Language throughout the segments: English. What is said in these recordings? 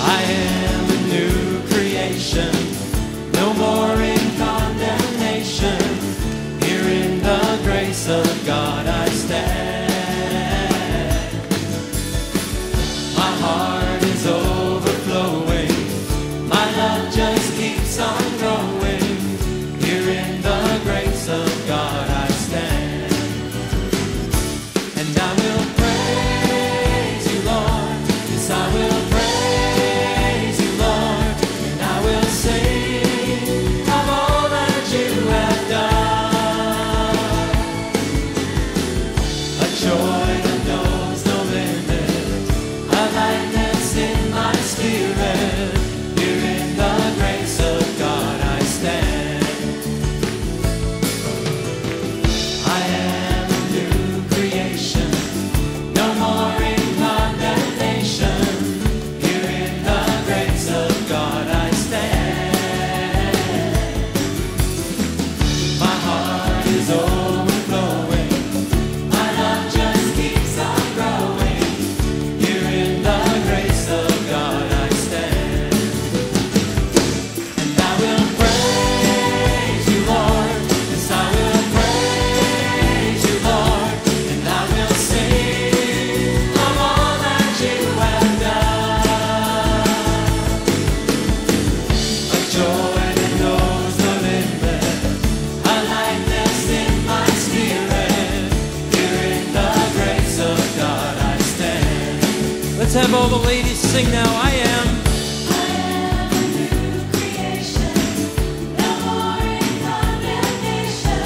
I am a new creation, no more in condemnation. Here in the grace of God I stand. My heart is overflowing, my love just keeps on growing. Here in the grace of God I stand. And I will praise you, Lord. Yes, I will praise you, Lord. And I will sing of all that you have done. A joy that knows no limit, a lightness in my spirit. Here in the grace of God I stand. I am a new creation, no more in condemnation. Here in the grace of God I stand. My heart is overflowing, my love just keeps on growing. Here in the grace of God I stand. And I will praise you, Lord. Yes, I will praise you, Lord. And I will sing of all that you have done. A joy that knows no limit, a lightness in my spirit. Here in the grace of God I stand. Let's have all the ladies sing now. I am. I am a new creation, no more in condemnation.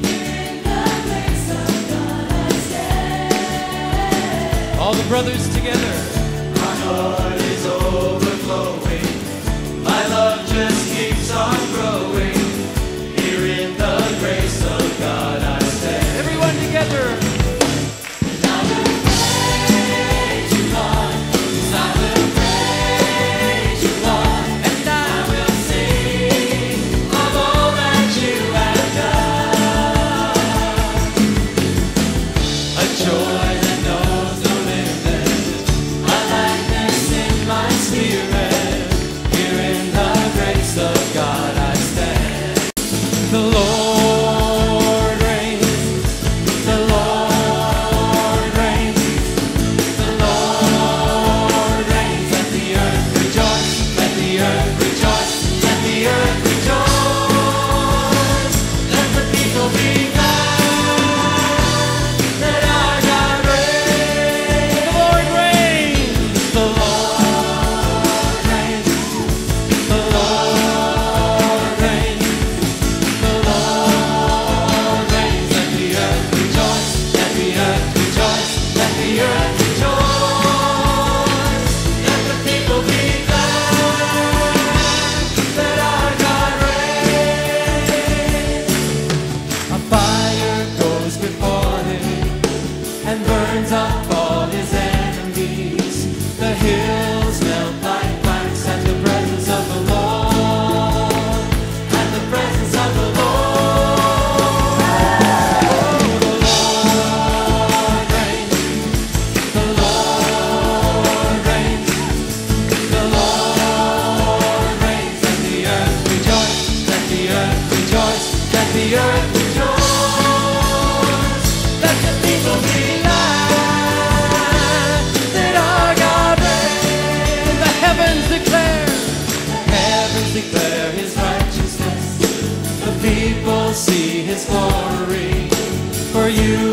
Here in the grace of God I stand. All the brothers together. My heart is overflowing, my love just keeps on growing. Here in the grace of God I stand. Everyone together. I will praise you, Lord. Yes, I will praise you, Lord. And I will sing of all that you have done. a joy that knows no limit, A lightness in my spirit. here in the grace of God I stand. The Lord reigns, the Lord reigns, the Lord reigns. Let the earth rejoice, let the earth rejoice, let the earth rejoice. Let the people be glad that our God reigns. The Lord reigns, the Lord reigns, the Lord reigns, the Lord reigns. Let the earth rejoice, let the earth rejoice, let the earth rejoice. Let the people be glad that our God reigns. A fire goes before him and burns up all his enemies. The hills melt like wax at the presence of the Lord, at the presence of the Lord. The Lord reigns, the Lord reigns, the Lord reigns. Let the earth rejoice, let the earth rejoice, let the earth rejoice. Let the people be glad that our God reigns. The heavens declare his righteousness. The people see his glory. For you